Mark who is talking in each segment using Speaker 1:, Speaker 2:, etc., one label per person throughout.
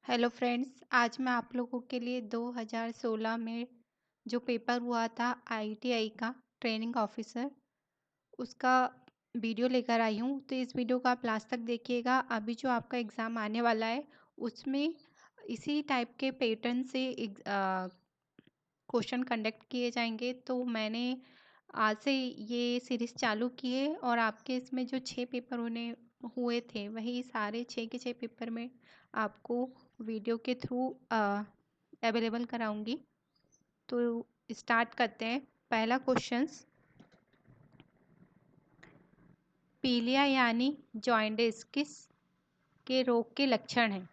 Speaker 1: Hello friends, आज मैं आप लोगों के लिए 2016 में जो पेपर हुआ था आईटीआई का ट्रेनिंग ऑफिसर, उसका वीडियो लेकर आई हूँ। तो इस वीडियो को आप लास्ट तक देखिएगा। अभी जो आपका एग्ज़ाम आने वाला है, उसमें इसी टाइप के पैटर्न से क्वेश्चन कंडक्ट किए जाएंगे। तो मैंने आज से ये सीरीज़ चालू की है और आपके इसमें जो 6 पेपर होने हुए थे, वही सारे 6 के 6 पेपर में आपको वीडियो के थ्रू अवेलेबल कराऊंगी। तो स्टार्ट करते हैं। पहला क्वेश्चंस, पीलिया यानी जॉइंडिस किस के रोग के लक्षण हैं?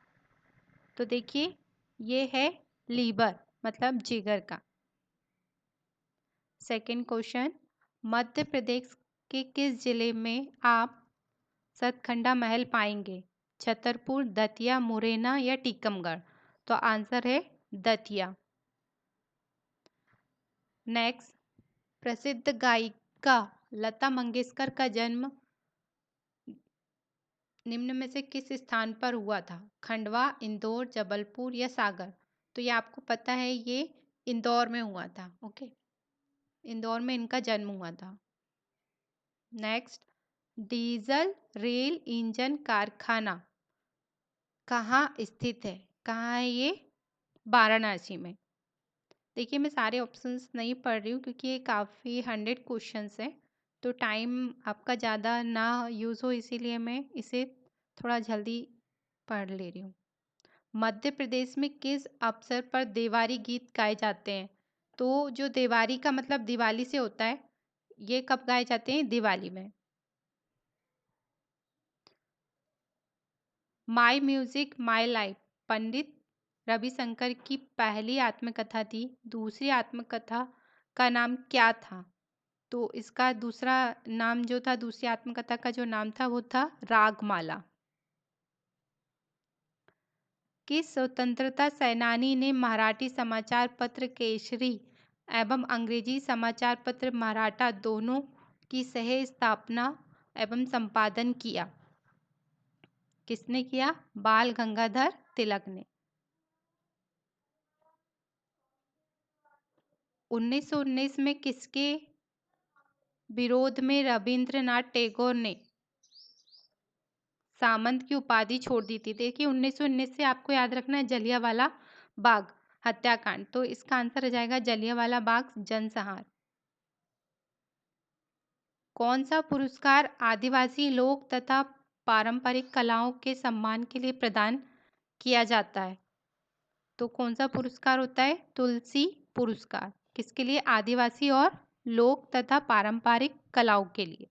Speaker 1: तो देखिए, ये है लीवर मतलब जिगर का। सेकंड क्वेश्चन, मध्य प्रदेश के किस जिले में आप सतखंडा महल पाएंगे? छतरपुर, दतिया, मुरैना या टीकमगढ़? तो आंसर है दतिया। नेक्स्ट, प्रसिद्ध गायिका लता मंगेशकर का जन्म निम्न में से किस स्थान पर हुआ था? खंडवा, इंदौर, जबलपुर या सागर? तो ये आपको पता है, ये इंदौर में हुआ था। ओके, इंदौर में इनका जन्म हुआ था। नेक्स्ट, डीजल रेल इंजन कारखाना कहाँ स्थित है? कहाँ है ये? वाराणसी में। देखिए, मैं सारे ऑप्शंस नहीं पढ़ रही हूँ क्योंकि ये काफ़ी 100 क्वेश्चंस हैं, तो टाइम आपका ज़्यादा ना यूज़ हो, इसीलिए मैं इसे थोड़ा जल्दी पढ़ ले रही हूँ। मध्य प्रदेश में किस अवसर पर देवारी गीत गाए जाते हैं? तो जो देवारी का मतलब दिवाली से होता है, ये कब गाए जाते हैं? दिवाली में। माई music my life Pandit Ravishankar की पहली आत्मकथा थी। दूसरी आत्मकथा का नाम क्या था? तो इसका दूसरा नाम जो था, दूसरी आत्मकथा का जो नाम था, वो था रागमाला। किस स्वतंत्रता सेनानी ने मराठी समाचार पत्र केसरी एवं अंग्रेजी समाचार पत्र मराठा दोनों की सह स्थापना एवं संपादन किया? किसने किया? बाल गंगाधर तिलक ने। 1919 में किसके विरोध में रविंद्रनाथ टैगोर ने सामंत की उपाधि छोड़ दी थी? देखिए, 1919 से आपको याद रखना है जलियांवाला बाग हत्याकांड, तो इसका आंसर हो जाएगा जलियांवाला बाग जनसंहार। कौन सा पुरस्कार आदिवासी लोक तथा पारंपरिक कलाओं के सम्मान के लिए प्रदान किया जाता है? तो कौन सा पुरस्कार होता है? तुलसी पुरस्कार। किसके लिए? आदिवासी और लोक तथा पारंपरिक कलाओं के लिए।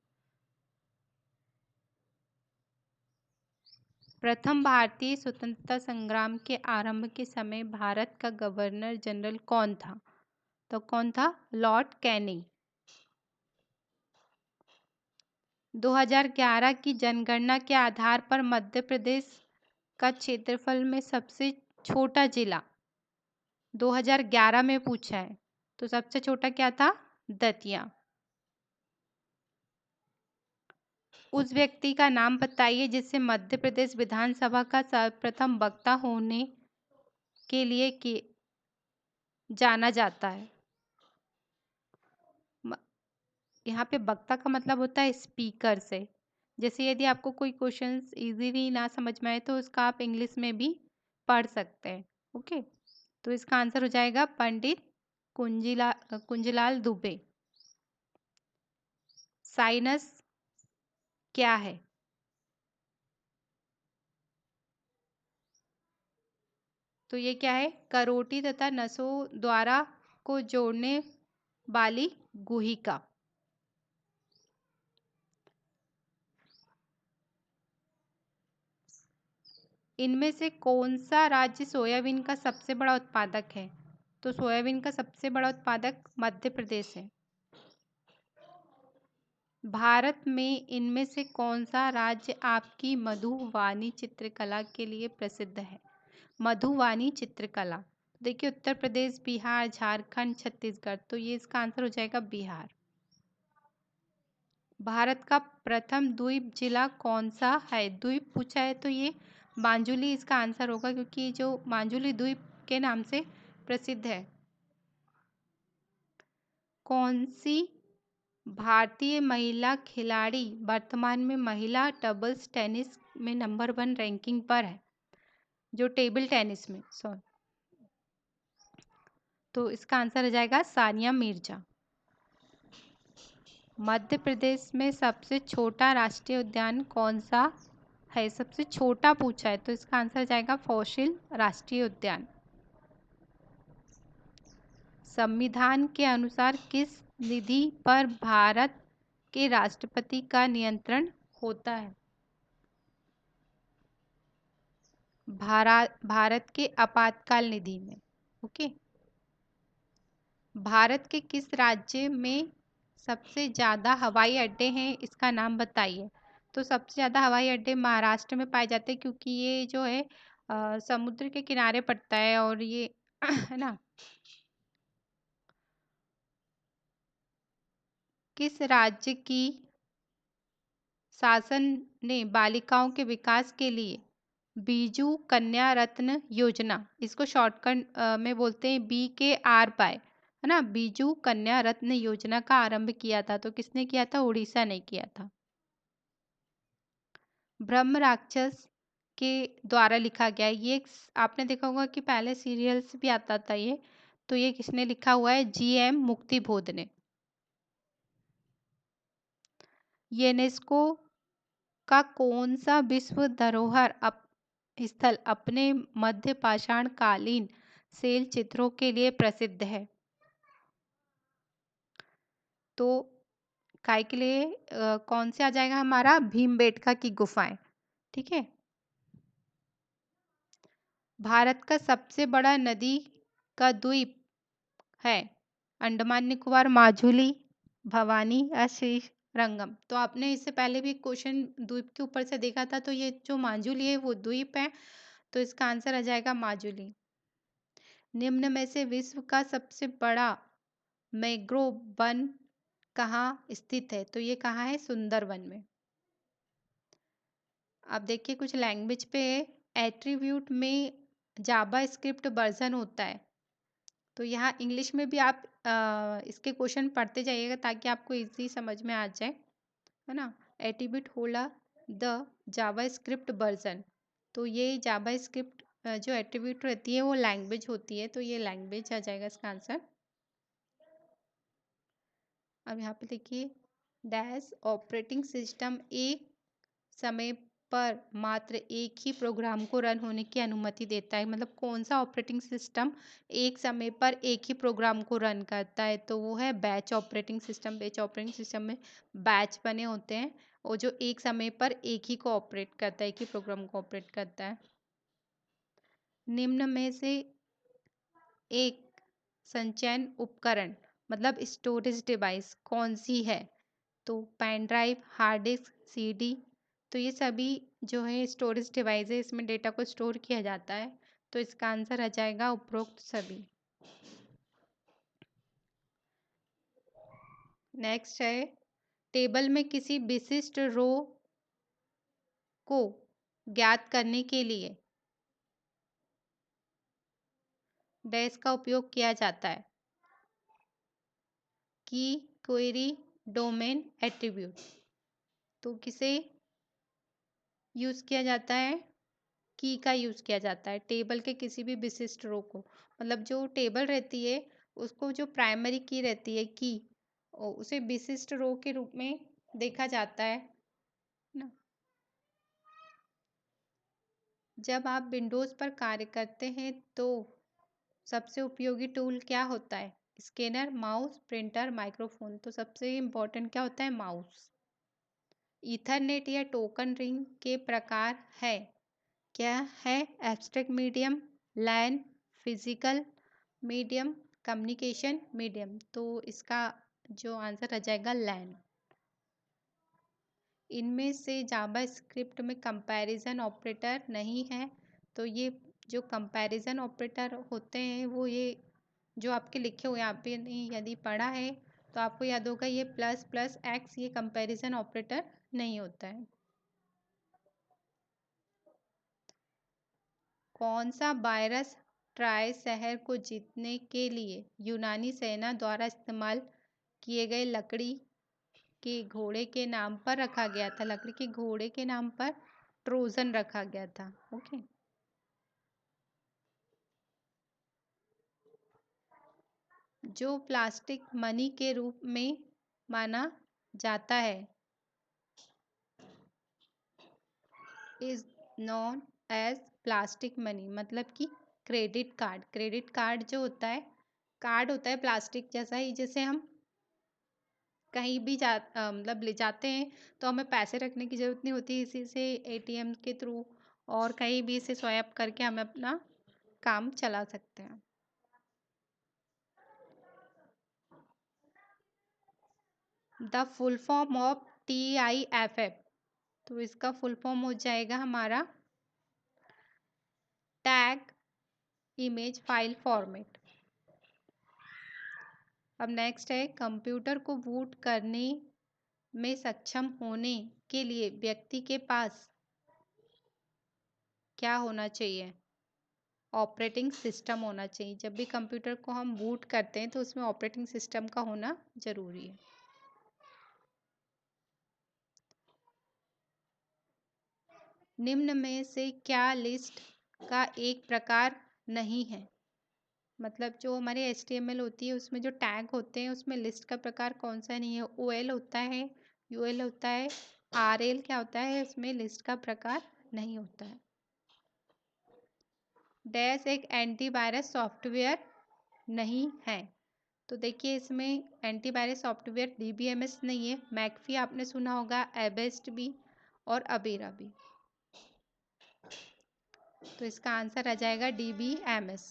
Speaker 1: प्रथम भारतीय स्वतंत्रता संग्राम के आरंभ के समय भारत का गवर्नर जनरल कौन था? तो कौन था? Lord Canning. 2011 की जनगणना के आधार पर मध्य प्रदेश का क्षेत्रफल में सबसे छोटा जिला 2011 में पूछा है, तो सबसे छोटा क्या था? दतिया। उस व्यक्ति का नाम बताइए जिसे मध्य प्रदेश विधानसभा का सर्वप्रथम वक्ता होने के लिए जाना जाता है। यहाँ पे वक्ता का मतलब होता है स्पीकर से। जैसे यदि आपको कोई क्वेश्चंस इजीली ना समझ में आए तो उसका आप इंग्लिश में भी पढ़ सकते हैं। ओके, तो इसका आंसर हो जाएगा पंडित कुंजीलाल दुबे। साइनस क्या है? तो ये क्या है? करोटी तथा नसों द्वारा को जोड़ने वाली गुहिका। इनमें से कौन सा राज्य सोयाबीन का सबसे बड़ा उत्पादक है? तो सोयाबीन का सबसे बड़ा उत्पादक मध्य प्रदेश है। भारत में इनमें से कौन सा राज्य आपकी मधुवानी चित्रकला के लिए प्रसिद्ध है? मधुवानी चित्रकला, देखिए उत्तर प्रदेश, बिहार, झारखंड, छत्तीसगढ़, तो ये इसका आंसर हो जाएगा बिहार। भारत का प्रथम द्वीप जिला कौन सा है? द्वीप पूछा है तो ये मांजुली इसका आंसर होगा, क्योंकि जो मांजुली द्वीप के नाम से प्रसिद्ध है। कौन सी भारतीय महिला खिलाड़ी वर्तमान में महिला डबल्स टेनिस में नंबर 1 रैंकिंग पर है, जो टेबल टेनिस में, सॉरी। तो इसका आंसर हो जाएगा सानिया मिर्जा। मध्य प्रदेश में सबसे छोटा राष्ट्रीय उद्यान कौन सा है? सबसे छोटा पूछा है, तो इसका आंसर हो जाएगा फॉसिल राष्ट्रीय उद्यान। संविधान के अनुसार किस निधि पर भारत के राष्ट्रपति का नियंत्रण होता है? भारत के आपातकाल निधि में। ओके। भारत के किस राज्य में सबसे ज़्यादा हवाई अड्डे हैं, इसका नाम बताइए। तो सबसे ज़्यादा हवाई अड्डे महाराष्ट्र में पाए जाते हैं, क्योंकि ये जो है समुद्र के किनारे पड़ता है, और ये है ना। किस राज्य की शासन ने बालिकाओं के विकास के लिए बीजू कन्या रत्न योजना, इसको शॉर्टकट में बोलते हैं BKRY, है ना, बीजू कन्या रत्न योजना का आरंभ किया था? तो किसने किया था? उड़ीसा ने किया था। ब्रह्म राक्षस के द्वारा लिखा गया है, ये आपने देखा होगा कि पहले सीरियल्स भी आता था ये। तो ये किसने लिखा हुआ है? GM मुक्तिबोध ने। यूनेस्को का कौन सा विश्व धरोहर स्थल अपने मध्य पाषाण कालीन शैल चित्रों के लिए प्रसिद्ध है? तो काय के लिए कौन से आ जाएगा हमारा? भीमबेटका की गुफाएं। ठीक है। भारत का सबसे बड़ा नदी का द्वीप है अंडमान निकोबार, माजुली, भवानी या श्रीरंगम। तो आपने इससे पहले भी क्वेश्चन द्वीप के ऊपर से देखा था, तो ये जो माजुली है वो द्वीप है, तो इसका आंसर आ जाएगा माजुली। निम्न में से विश्व का सबसे बड़ा मैंग्रोव वन कहाँ स्थित है? तो ये कहाँ है? सुंदरवन में। अब देखिए कुछ लैंग्वेज पे एट्रीब्यूट में जावा स्क्रिप्ट वर्जन होता है, तो यहाँ इंग्लिश में भी आप इसके क्वेश्चन पढ़ते जाइएगा, ताकि आपको इजी समझ में आ जाए, है ना। एट्रीब्यूट होला द जावा स्क्रिप्ट वर्जन, तो ये जावा स्क्रिप्ट जो एट्रीब्यूट रहती है वो लैंग्वेज होती है, तो ये लैंग्वेज आ जाएगा इसका आंसर। अब यहाँ पे देखिए, डैश ऑपरेटिंग सिस्टम एक समय पर मात्र एक ही प्रोग्राम को रन होने की अनुमति देता है। मतलब कौन सा ऑपरेटिंग सिस्टम एक समय पर एक ही प्रोग्राम को रन करता है? तो वो है batch operating system. Batch operating system में बैच बने होते हैं, और जो एक समय पर एक ही को ऑपरेट करता है, एक ही प्रोग्राम को ऑपरेट करता है। निम्न में से एक संचयन उपकरण मतलब स्टोरेज डिवाइस कौन सी है? तो pen drive, hard disk, CD। तो ये सभी जो है स्टोरेज डिवाइस है, इसमें डेटा को स्टोर किया जाता है, तो इसका आंसर आ जाएगा उपरोक्त सभी। नेक्स्ट है, टेबल में किसी विशिष्ट रो को ज्ञात करने के लिए डैश का उपयोग किया जाता है। की, क्वेरी, डोमेन, एट्रीब्यूट। तो किसे यूज किया जाता है? की का यूज किया जाता है टेबल के किसी भी विशिष्ट रो को। मतलब जो टेबल रहती है उसको जो प्राइमरी की रहती है की, उसे विशिष्ट रो के रूप में देखा जाता है ना। जब आप विंडोज पर कार्य करते हैं तो सबसे उपयोगी टूल क्या होता है? Scanner, mouse, printer, microphone. तो सबसे इम्पोर्टेंट क्या होता है? माउस। ईथरनेट या टोकन रिंग के प्रकार है? क्या है? एब्स्ट्रैक्ट मीडियम, लैन, फिजिकल मीडियम, कम्युनिकेशन मीडियम। तो इसका जो आंसर आ जाएगा लैन। इनमें से जावा स्क्रिप्ट में कंपैरिजन ऑपरेटर नहीं है, तो ये जो कंपैरिजन ऑपरेटर होते हैं वो ये जो आपके लिखे हुए आपने यदि पढ़ा है तो आपको याद होगा, ये प्लस प्लस एक्स, ये कंपैरिजन ऑपरेटर नहीं होता है। कौन सा वायरस ट्राय शहर को जीतने के लिए यूनानी सेना द्वारा इस्तेमाल किए गए लकड़ी के घोड़े के नाम पर रखा गया था? लकड़ी के घोड़े के नाम पर ट्रोजन रखा गया था। ओके। जो प्लास्टिक मनी के रूप में माना जाता है is known as plastic money, मतलब कि क्रेडिट कार्ड। क्रेडिट कार्ड जो होता है, कार्ड होता है प्लास्टिक जैसा ही, जैसे हम कहीं भी मतलब ले जाते हैं तो हमें पैसे रखने की ज़रूरत नहीं होती, इसी से एटीएम के थ्रू और कहीं भी इसे स्वैप करके हम अपना काम चला सकते हैं। The full form of TIFF, तो इसका फुल फॉर्म हो जाएगा हमारा टैग इमेज फाइल फॉर्मेट। अब नेक्स्ट है, कंप्यूटर को बूट करने में सक्षम होने के लिए व्यक्ति के पास क्या होना चाहिए? ऑपरेटिंग सिस्टम होना चाहिए। जब भी कंप्यूटर को हम बूट करते हैं तो उसमें ऑपरेटिंग सिस्टम का होना जरूरी है। निम्न में से क्या लिस्ट का एक प्रकार नहीं है? मतलब जो हमारे HTML होती है उसमें जो टैग होते हैं उसमें लिस्ट का प्रकार कौन सा नहीं है? OL होता है, UL होता है, RL क्या होता है? इसमें लिस्ट का प्रकार नहीं होता है। डैश एक एंटीवायरस सॉफ्टवेयर नहीं है। तो देखिए इसमें एंटीवायरस सॉफ्टवेयर DBMS नहीं है। मैकफी आपने सुना होगा, एबेस्ट भी और अबेरा भी। तो इसका आंसर आ जाएगा DBMS।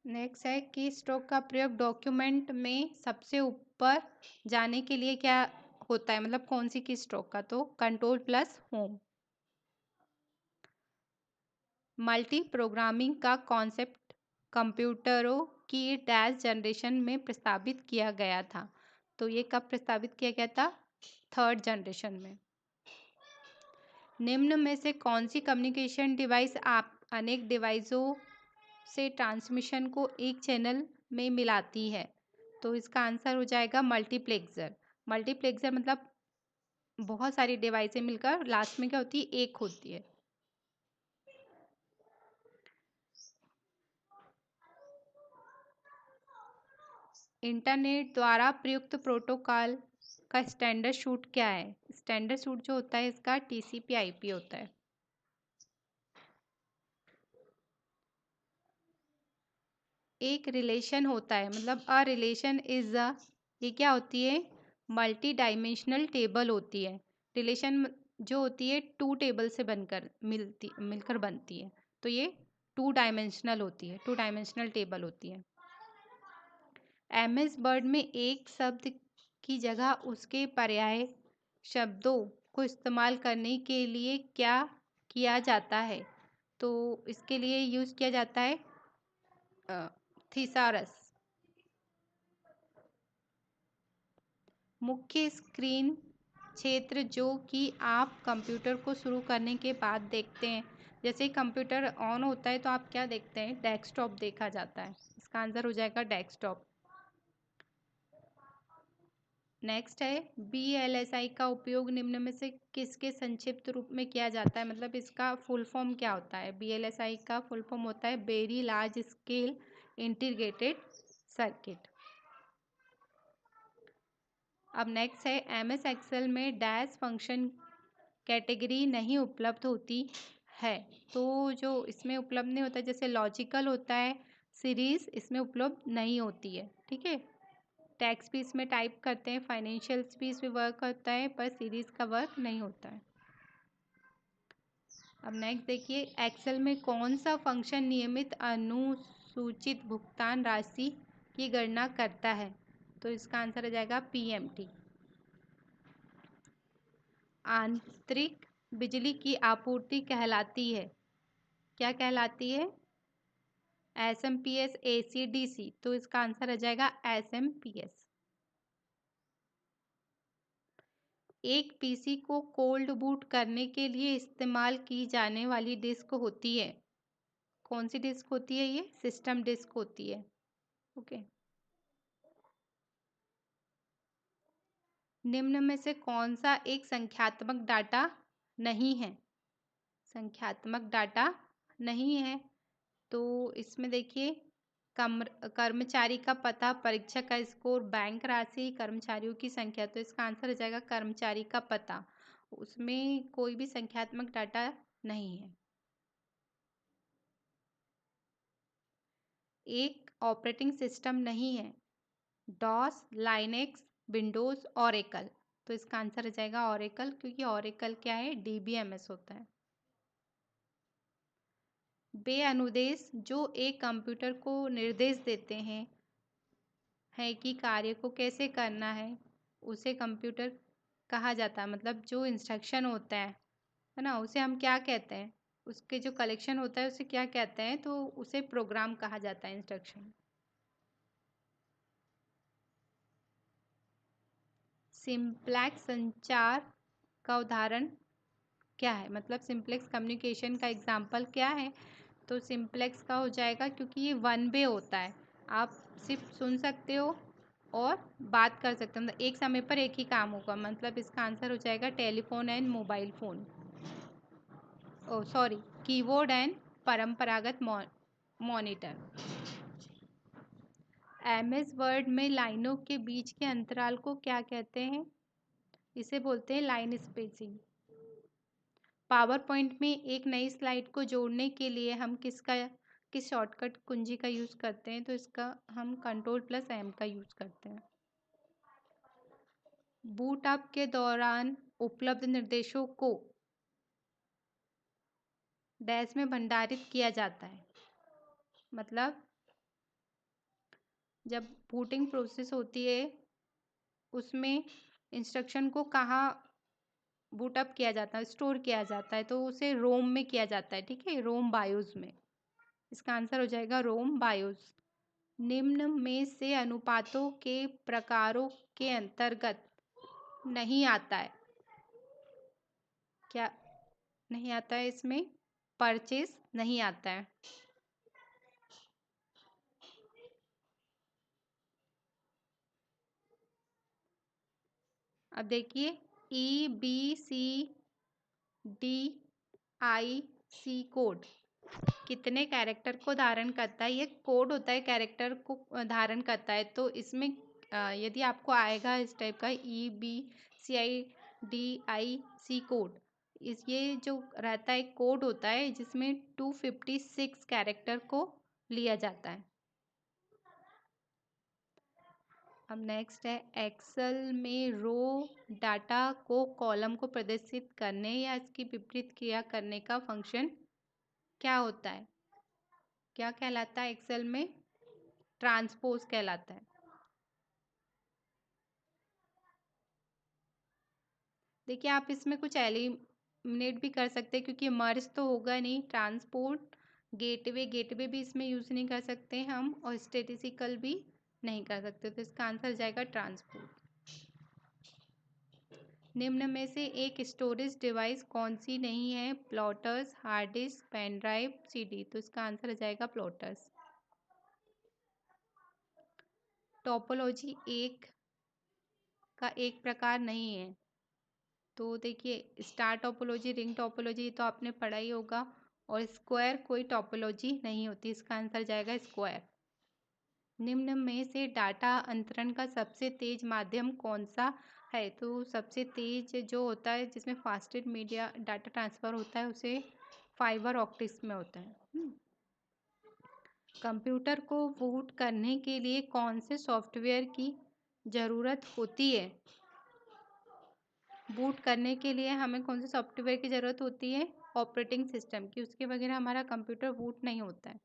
Speaker 1: नेक्स्ट है की स्ट्रोक का प्रयोग डॉक्यूमेंट में सबसे ऊपर जाने के लिए क्या होता है? मतलब कौन सी की स्ट्रोक का? तो Ctrl+Home। मल्टी प्रोग्रामिंग का कॉन्सेप्ट कंप्यूटरों की डैश जनरेशन में प्रस्तावित किया गया था। तो ये कब प्रस्तावित किया गया था? 3rd जनरेशन में। निम्न में से कौन सी कम्युनिकेशन डिवाइस आप अनेक डिवाइसों से ट्रांसमिशन को एक चैनल में मिलाती है? तो इसका आंसर हो जाएगा मल्टीप्लेक्सर। मल्टीप्लेक्सर मतलब बहुत सारी डिवाइसें मिलकर लास्ट में क्या होती है? एक होती है। इंटरनेट द्वारा प्रयुक्त प्रोटोकॉल का स्टैंडर्ड शूट क्या है? स्टैंडर्ड शूट जो होता है इसका TCP/IP होता है। एक रिलेशन होता है, मतलब अ रिलेशन इज अ, ये क्या होती है? मल्टी डायमेंशनल टेबल होती है। रिलेशन जो होती है 2 टेबल से मिलकर बनती है। तो ये 2 डायमेंशनल होती है, 2 डायमेंशनल टेबल होती है। MS वर्ड में एक शब्द की जगह उसके पर्याय शब्दों को इस्तेमाल करने के लिए क्या किया जाता है? तो इसके लिए यूज़ किया जाता है थिसारस। मुख्य स्क्रीन क्षेत्र जो कि आप कंप्यूटर को शुरू करने के बाद देखते हैं, जैसे ही कंप्यूटर ऑन होता है तो आप क्या देखते हैं? डेस्कटॉप देखा जाता है। इसका आंसर हो जाएगा डेस्कटॉप। नेक्स्ट है BLSI का उपयोग निम्न में से किसके संक्षिप्त रूप में किया जाता है? मतलब इसका फुल फॉर्म क्या होता है? BLSI का फुल फॉर्म होता है very large scale integrated circuit. अब नेक्स्ट है MS एक्सेल में डैश फंक्शन कैटेगरी नहीं उपलब्ध होती है। तो जो इसमें उपलब्ध नहीं होता, जैसे लॉजिकल होता है, सीरीज इसमें उपलब्ध नहीं होती है। ठीक है, टैक्स भी इसमें टाइप करते हैं, फाइनेंशियल्स भी इसमें वर्क होता है, पर सीरीज का वर्क नहीं होता है। अब नेक्स्ट देखिए, एक्सेल में कौन सा फंक्शन नियमित अनुसूचित भुगतान राशि की गणना करता है? तो इसका आंसर आ जाएगा PMT। आंतरिक बिजली की आपूर्ति कहलाती है, क्या कहलाती है? SMPS, AC, DC। तो इसका आंसर आ जाएगा SMPS। एक पीसी को कोल्ड बूट करने के लिए इस्तेमाल की जाने वाली डिस्क होती है। कौन सी डिस्क होती है? ये सिस्टम डिस्क होती है। ओके। निम्न में से कौन सा एक संख्यात्मक डाटा नहीं है? संख्यात्मक डाटा नहीं है तो इसमें देखिए कर्मचारी का पता, परीक्षक का स्कोर, बैंक राशि, कर्मचारियों की संख्या। तो इसका आंसर हो जाएगा कर्मचारी का पता। उसमें कोई भी संख्यात्मक डाटा नहीं है। एक ऑपरेटिंग सिस्टम नहीं है। DOS, Linux, Windows, Oracle. तो इसका आंसर हो जाएगा ओरेकल, क्योंकि ओरेकल क्या है? डीबीएमएस होता है। वे अनुदेश जो एक कंप्यूटर को निर्देश देते हैं है कि कार्य को कैसे करना है, उसे कंप्यूटर कहा जाता है। मतलब जो इंस्ट्रक्शन होता है ना, उसे हम क्या कहते हैं? उसके जो कलेक्शन होता है उसे क्या कहते हैं? तो उसे प्रोग्राम कहा जाता है, इंस्ट्रक्शन। सिंप्लेक्स संचार का उदाहरण क्या है? मतलब सिंप्लेक्स कम्युनिकेशन का एग्जाम्पल क्या है? तो सिंप्लेक्स का हो जाएगा, क्योंकि ये वन वे होता है। आप सिर्फ सुन सकते हो और बात कर सकते हो, मतलब एक समय पर एक ही काम होगा। मतलब इसका आंसर हो जाएगा telephone and mobile phone. Oh sorry, keyboard and परंपरागत मॉनिटर। एमएस वर्ड में लाइनों के बीच के अंतराल को क्या कहते हैं? इसे बोलते हैं लाइन स्पेसिंग। पावर पॉइंट में एक नई स्लाइड को जोड़ने के लिए हम किस शॉर्टकट कुंजी का यूज़ करते हैं? तो इसका हम Ctrl+M का यूज़ करते हैं। बूट अप के दौरान उपलब्ध निर्देशों को डैश में भंडारित किया जाता है। मतलब जब बूटिंग प्रोसेस होती है उसमें इंस्ट्रक्शन को कहाँ बूट अप किया जाता है, स्टोर किया जाता है? तो उसे रोम में किया जाता है। ठीक है, रोम बायोस में। इसका आंसर हो जाएगा रोम बायोस। निम्न में से अनुपातों के प्रकारों के अंतर्गत नहीं आता है। क्या नहीं आता है इसमें? परचेस नहीं आता है। अब देखिए, EBCDIC कोड कितने कैरेक्टर को धारण करता है? ये कोड होता है, कैरेक्टर को धारण करता है। तो इसमें यदि आपको आएगा इस टाइप का EBCDIC कोड, ये जो रहता है कोड होता है जिसमें 256 कैरेक्टर को लिया जाता है। अब नेक्स्ट है, एक्सेल में रो डाटा को कॉलम को प्रदर्शित करने या इसकी विपरीत क्रिया करने का फंक्शन क्या होता है? क्या कहलाता है एक्सेल में? ट्रांसपोज कहलाता है। देखिए, आप इसमें कुछ एलिमिनेट भी कर सकते हैं, क्योंकि मर्ज तो होगा नहीं। ट्रांसपोर्ट, गेटवे भी इसमें यूज़ नहीं कर सकते हम, और स्टैटिस्टिकल भी नहीं कर सकते। तो इसका आंसर जाएगा ट्रांसपोर्ट। निम्न में से एक स्टोरेज डिवाइस कौन सी नहीं है? Plotters, hard disk, pen drive, CD. तो इसका आंसर हो जाएगा प्लॉटर्स। टोपोलॉजी का एक प्रकार नहीं है। तो देखिए, स्टार टोपोलॉजी, रिंग टोपोलॉजी तो आपने पढ़ा ही होगा, और स्क्वायर कोई टोपोलॉजी नहीं होती। इसका आंसर जाएगा स्क्वायर। निम्न में से डाटा अंतरण का सबसे तेज माध्यम कौन सा है? तो सबसे तेज जो होता है, जिसमें फास्टेस्ट मीडिया डाटा ट्रांसफ़र होता है, उसे फाइबर ऑप्टिक्स में होता है। कंप्यूटर को बूट करने के लिए कौन से सॉफ्टवेयर की ज़रूरत होती है? बूट करने के लिए हमें कौन से सॉफ्टवेयर की ज़रूरत होती है? ऑपरेटिंग सिस्टम की। उसके बगैर हमारा कंप्यूटर बूट नहीं होता है।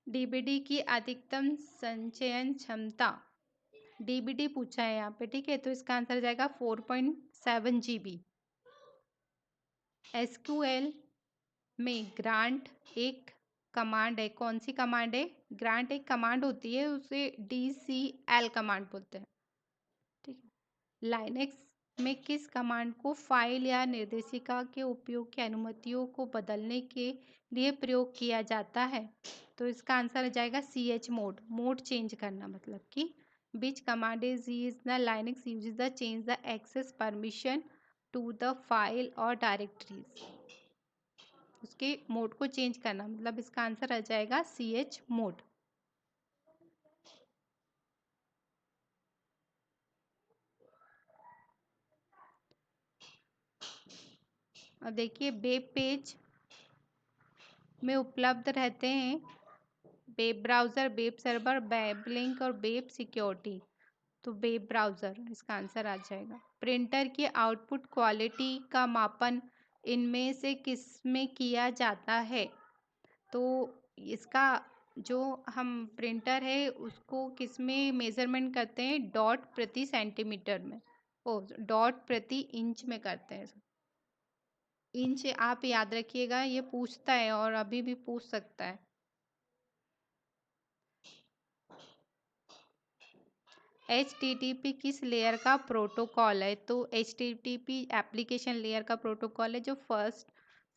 Speaker 1: डीबीडी की अधिकतम संचयन क्षमता, डीबीडी पूछा है यहाँ पे, ठीक है? तो इसका आंसर जाएगा 4.7 GB। एसक्यूएल में ग्रांट एक कमांड है। कौन सी कमांड है? ग्रांट एक कमांड होती है, उसे DCL कमांड बोलते हैं। ठीक है। लाइनेक्स में किस कमांड को फाइल या निर्देशिका के उपयोग की अनुमतियों को बदलने के लिए प्रयोग किया जाता है? तो इसका आंसर आ जाएगा chmod, मोड चेंज करना, मतलब कि which command is used the Linux uses the change the access permission to the file or directories, उसके मोड को चेंज करना, मतलब इसका आंसर आ जाएगा chmod। अब देखिए वेब पेज में उपलब्ध रहते हैं web browser, web server, web link और वेब सिक्योरिटी। तो वेब ब्राउज़र इसका आंसर आ जाएगा। प्रिंटर की आउटपुट क्वालिटी का मापन इनमें से किस में किया जाता है? तो इसका जो हम प्रिंटर है उसको किस में मेज़रमेंट करते हैं? डॉट प्रति सेंटीमीटर में, डॉट प्रति इंच में करते हैं। इंच आप याद रखिएगा, ये पूछता है और अभी भी पूछ सकता है। HTTP किस लेयर का प्रोटोकॉल है? तो HTTP एप्लीकेशन लेयर का प्रोटोकॉल है, जो फर्स्ट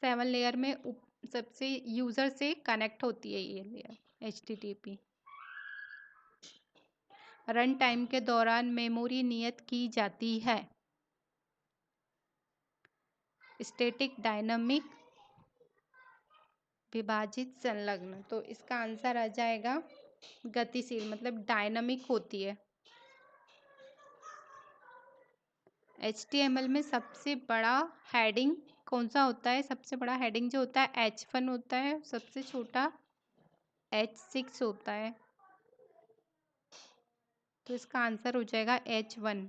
Speaker 1: 7 लेयर में सबसे यूज़र से कनेक्ट होती है ये लेयर HTTP। रन टाइम के दौरान मेमोरी नियत की जाती है? स्टैटिक, डायनामिक, विभाजित, संलग्न। तो इसका आंसर आ जाएगा गतिशील, मतलब डायनामिक होती है। HTML में सबसे बड़ा हेडिंग कौन सा होता है? सबसे बड़ा हेडिंग जो होता है H1 होता है, सबसे छोटा H6 होता है। तो इसका आंसर हो जाएगा H1।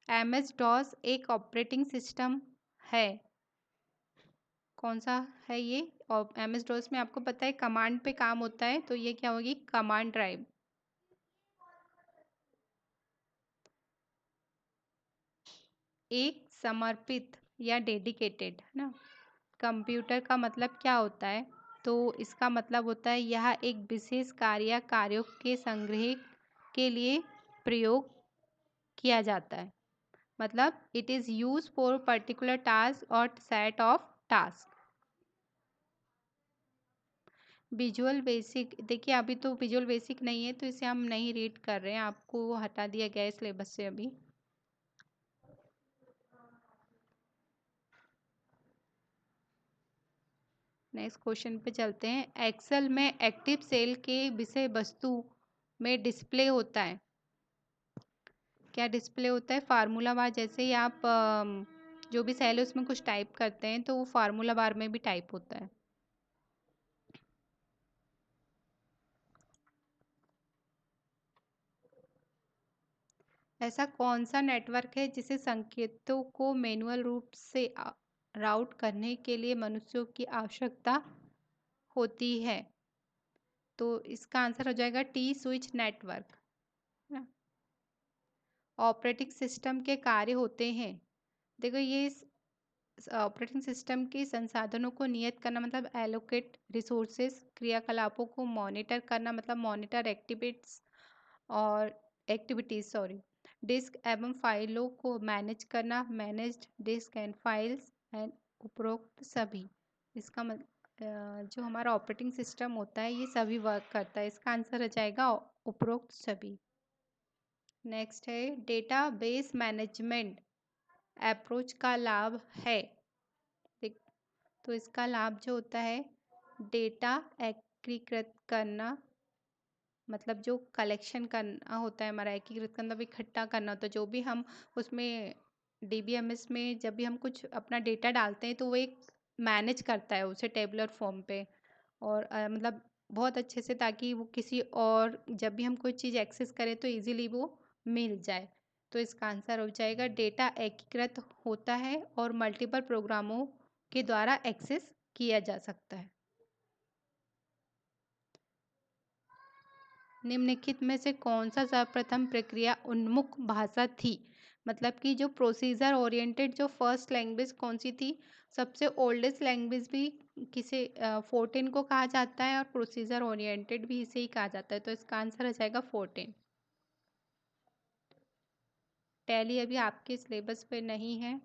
Speaker 1: MS DOS एक ऑपरेटिंग सिस्टम है, कौन सा है ये? और MS DOS में आपको पता है कमांड पे काम होता है, तो ये क्या होगी? Command drive. एक समर्पित या डेडिकेटेड, है ना, कंप्यूटर का मतलब क्या होता है? तो इसका मतलब होता है यह एक विशेष कार्यों के संग्रह के लिए प्रयोग किया जाता है, मतलब it is use for particular task और set of task. Visual basic, देखिए अभी तो विजुअल बेसिक नहीं है तो इसे हम नहीं रीड कर रहे हैं, आपको वो हटा दिया गया है सिलेबस से अभी। नेक्स्ट क्वेश्चन पे चलते हैं। एक्सेल में एक्टिव सेल के विषय वस्तु में डिस्प्ले होता है, क्या डिस्प्ले होता है? फार्मूला बार, जैसे ही आप जो भी सेल है उसमें कुछ टाइप करते हैं तो वो फार्मूला बार में भी टाइप होता है। ऐसा कौन सा नेटवर्क है जिसे संकेतों को मैन्युअल रूप से राउट करने के लिए मनुष्यों की आवश्यकता होती है? तो इसका आंसर हो जाएगा T switch network. Operating system के कार्य होते हैं, देखो ये ऑपरेटिंग सिस्टम के संसाधनों को नियत करना, मतलब एलोकेट रिसोर्सेज, क्रियाकलापों को मॉनिटर करना, मतलब मॉनिटर एक्टिविटीज सॉरी, डिस्क एवं फाइलों को मैनेज करना, managed disk and files and उपरोक्त सभी। इसका जो हमारा ऑपरेटिंग सिस्टम होता है ये सभी वर्क करता है, इसका आंसर आ जाएगा उपरोक्त सभी। नेक्स्ट है डेटाबेस मैनेजमेंट अप्रोच का लाभ है, तो इसका लाभ जो होता है डेटा एकीकृत करना, मतलब जो कलेक्शन करना होता है हमारा, एकीकृत करना, इकट्ठा करना होता है, जो भी हम उसमें DBMS में जब भी हम कुछ अपना डेटा डालते हैं तो वो एक मैनेज करता है उसे टेबुलर फॉर्म पे, और मतलब बहुत अच्छे से, ताकि वो किसी और जब भी हम कोई चीज़ एक्सेस करें तो इजीली वो मिल जाए। तो इसका आंसर हो जाएगा डेटा एकीकृत होता है और मल्टीपल प्रोग्रामों के द्वारा एक्सेस किया जा सकता है। निम्नलिखित में से कौन सा सर्वप्रथम प्रक्रिया उन्मुख भाषा थी? मतलब कि जो प्रोसीजर ओरिएंटेड जो फर्स्ट लैंग्वेज कौन सी थी? सबसे ओल्डेस्ट लैंग्वेज भी किसे 14 को कहा जाता है और प्रोसीजर ओरिएंटेड भी इसे ही कहा जाता है, तो इसका आंसर आ जाएगा 14। टैली अभी आपके सिलेबस पे नहीं है।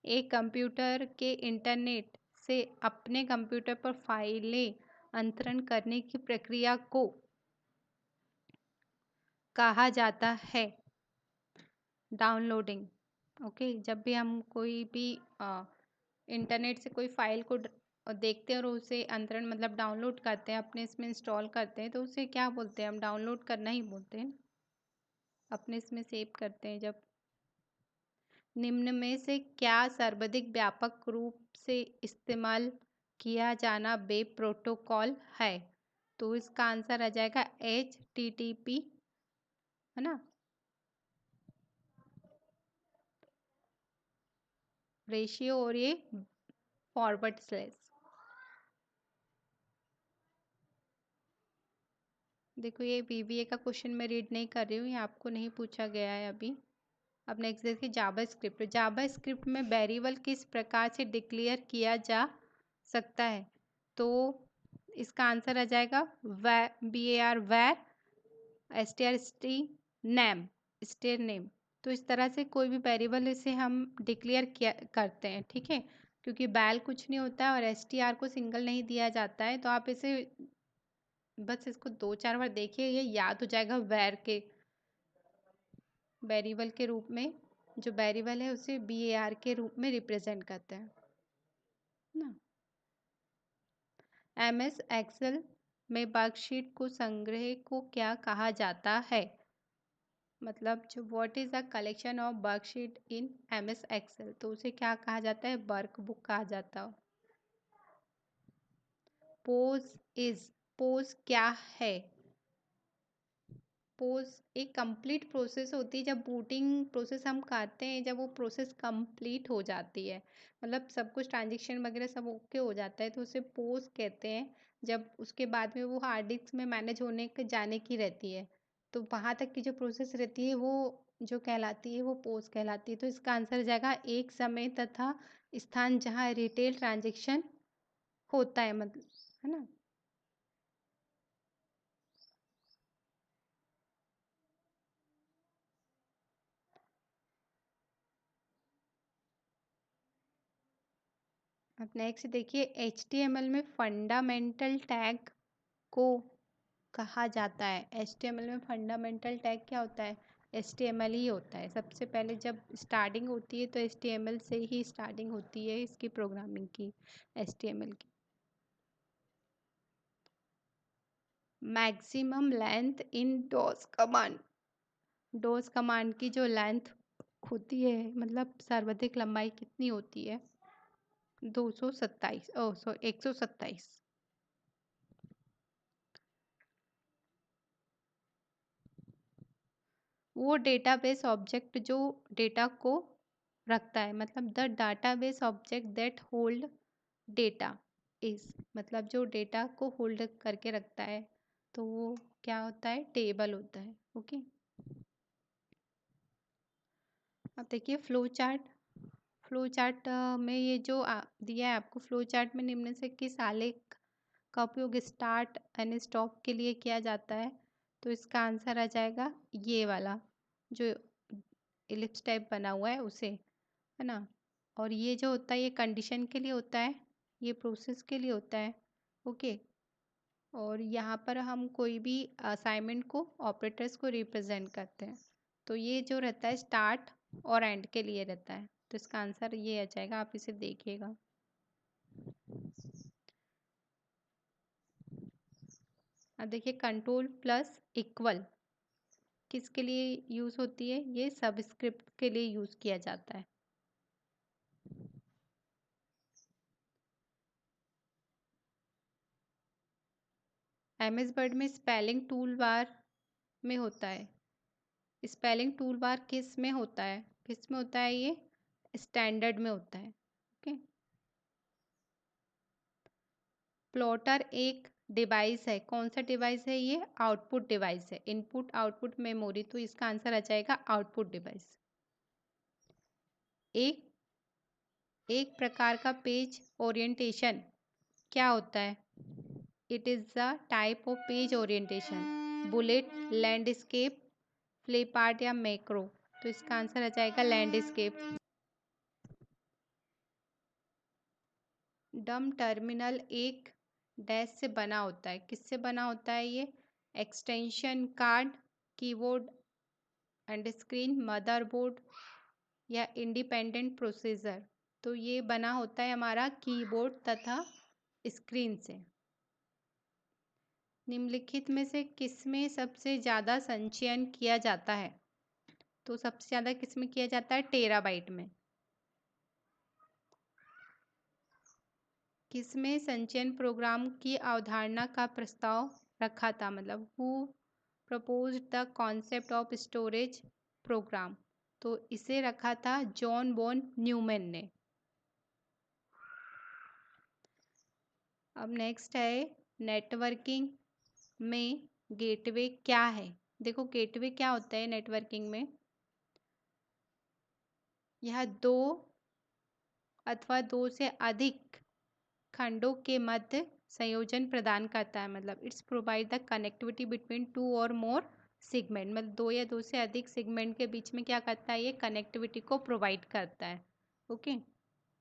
Speaker 1: एक कंप्यूटर के इंटरनेट से अपने कंप्यूटर पर फाइलें अंतरण करने की प्रक्रिया को कहा जाता है डाउनलोडिंग। ओके, जब भी हम कोई भी इंटरनेट से कोई फाइल को देखते हैं और उसे अंतरण मतलब डाउनलोड करते हैं, अपने इसमें इंस्टॉल करते हैं, तो उसे क्या बोलते हैं? हम डाउनलोड करना ही बोलते हैं, अपने इसमें सेव करते हैं जब। निम्न में से क्या सर्वाधिक व्यापक रूप से इस्तेमाल किया जाना वेब प्रोटोकॉल है? तो इसका आंसर आ जाएगा HTTP, है ना, रेशियो और ये फॉरवर्ड स्लैश। देखो ये VBA का क्वेश्चन मैं रीड नहीं कर रही हूँ, ये आपको नहीं पूछा गया है अभी। अब नेक्स्ट देखिए जावा स्क्रिप्ट। जावा स्क्रिप्ट में वेरिएबल किस प्रकार से डिक्लेयर किया जा सकता है? तो इसका आंसर आ जाएगा VAR वैर STR नेम स्टेर नेम। तो इस तरह से कोई भी वेरिएबल इसे हम डिक्लेयर किया करते हैं, ठीक है, क्योंकि बैल कुछ नहीं होता है और STR को सिंगल नहीं दिया जाता है। तो आप इसे बस इसको 2-4 बार देखिए, ये याद हो जाएगा। वैर के वेरिएबल के रूप में जो वेरिएबल है उसे VAR के रूप में रिप्रेजेंट करते हैं ना। MS एक्सेल में वर्कशीट को संग्रह को क्या कहा जाता है? मतलब जो what is a collection of worksheet in MS Excel, तो उसे क्या कहा जाता है? वर्कबुक कहा जाता है। पोज क्या है? पोज एक कंप्लीट प्रोसेस होती है। जब बूटिंग प्रोसेस हम करते हैं, जब वो प्रोसेस कंप्लीट हो जाती है, मतलब सब कुछ ट्रांजेक्शन वगैरह सब ओके हो जाता है, तो उसे पोज कहते हैं। जब उसके बाद में वो हार्ड डिस्क में मैनेज होने के जाने की रहती है, तो वहाँ तक की जो प्रोसेस रहती है वो जो कहलाती है वो पोज कहलाती है। तो इसका आंसर जाएगा एक समय तथा स्थान जहाँ रिटेल ट्रांजेक्शन होता है, मतलब, है ना। अब नेक्स्ट देखिए HTML में फंडामेंटल टैग को कहा जाता है। HTML में फंडामेंटल टैग क्या होता है? HTML ही होता है। सबसे पहले जब स्टार्टिंग होती है तो HTML से ही स्टार्टिंग होती है इसकी प्रोग्रामिंग की, HTML की। Maximum length in DOS command. DOS command की जो लेंथ होती है, मतलब सर्वाधिक लंबाई कितनी होती है? 227 127। वो डेटाबेस ऑब्जेक्ट जो डेटा को रखता है, मतलब the database object that hold data is, मतलब जो डेटा को होल्ड करके रखता है, तो वो क्या होता है? टेबल होता है। ओके, अब देखिए फ्लो चार्ट में ये जो दिया है आपको, फ्लो चार्ट में निम्न से किस आलेख का उपयोग स्टार्ट एंड स्टॉप के लिए किया जाता है? तो इसका आंसर आ जाएगा ये वाला जो इलिप्स टाइप बना हुआ है उसे, है ना। और ये जो होता है ये कंडीशन के लिए होता है, ये प्रोसेस के लिए होता है। ओके, और यहाँ पर हम कोई भी असाइनमेंट को ऑपरेटर्स को रिप्रेजेंट करते हैं, तो ये जो रहता है स्टार्ट और एंड के लिए रहता है। तो इसका आंसर ये आ जाएगा, आप इसे देखिएगा। अब देखिए कंट्रोल प्लस इक्वल किसके लिए यूज़ होती है? ये सबस्क्रिप्ट के लिए यूज़ किया जाता है। MS वर्ड में स्पेलिंग टूल बार में होता है। स्पेलिंग टूल बार किस में होता है? किस में होता है? ये स्टैंडर्ड में होता है। ओके, प्लॉटर एक डिवाइस है। कौन सा डिवाइस है? ये आउटपुट डिवाइस है। इनपुट आउटपुट मेमोरी, तो इसका आंसर आ जाएगा आउटपुट डिवाइस। एक एक प्रकार का पेज ओरिएंटेशन क्या होता है? It is the type of page orientation bullet, landscape, play part या मैक्रो। तो इसका आंसर आ जाएगा लैंडस्केप। डम टर्मिनल एक डैश से बना होता है, किससे बना होता है ये? Extension card, keyboard and screen, motherboard या इंडिपेंडेंट प्रोसेसर। तो ये बना होता है हमारा कीबोर्ड तथा स्क्रीन से। निम्नलिखित में से किसमें सबसे ज़्यादा संचयन किया जाता है? तो सबसे ज़्यादा किसमें किया जाता है? टेराबाइट में। किसमें संचयन प्रोग्राम की अवधारणा का प्रस्ताव रखा था? मतलब who proposed the concept of storage program. तो इसे रखा था जॉन वॉन न्यूमैन ने। अब नेक्स्ट है नेटवर्किंग में गेटवे क्या है? देखो गेटवे क्या होता है नेटवर्किंग में? यह दो अथवा दो से अधिक खंडों के मध्य संयोजन प्रदान करता है। मतलब it's provide the connectivity between two और मोर सेगमेंट। मतलब दो या दो से अधिक सेगमेंट के बीच में क्या करता है? ये कनेक्टिविटी को प्रोवाइड करता है। ओके,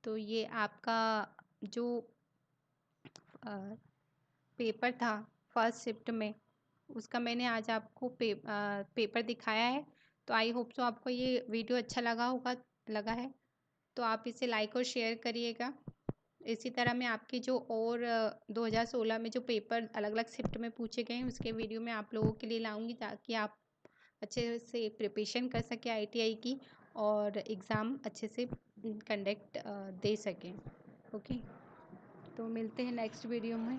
Speaker 1: तो ये आपका जो पेपर था फर्स्ट शिफ्ट में, उसका मैंने आज आपको पेपर दिखाया है। तो आई होप सो आपको ये वीडियो अच्छा लगा है तो आप इसे लाइक और शेयर करिएगा। इसी तरह मैं आपके जो और 2016 में जो पेपर अलग अलग शिफ्ट में पूछे गए हैं उसके वीडियो में आप लोगों के लिए लाऊंगी ताकि आप अच्छे से प्रिपरेशन कर सकें ITI की और एग्ज़ाम अच्छे से कंडक्ट दे सकें। ओके, तो मिलते हैं नेक्स्ट वीडियो में।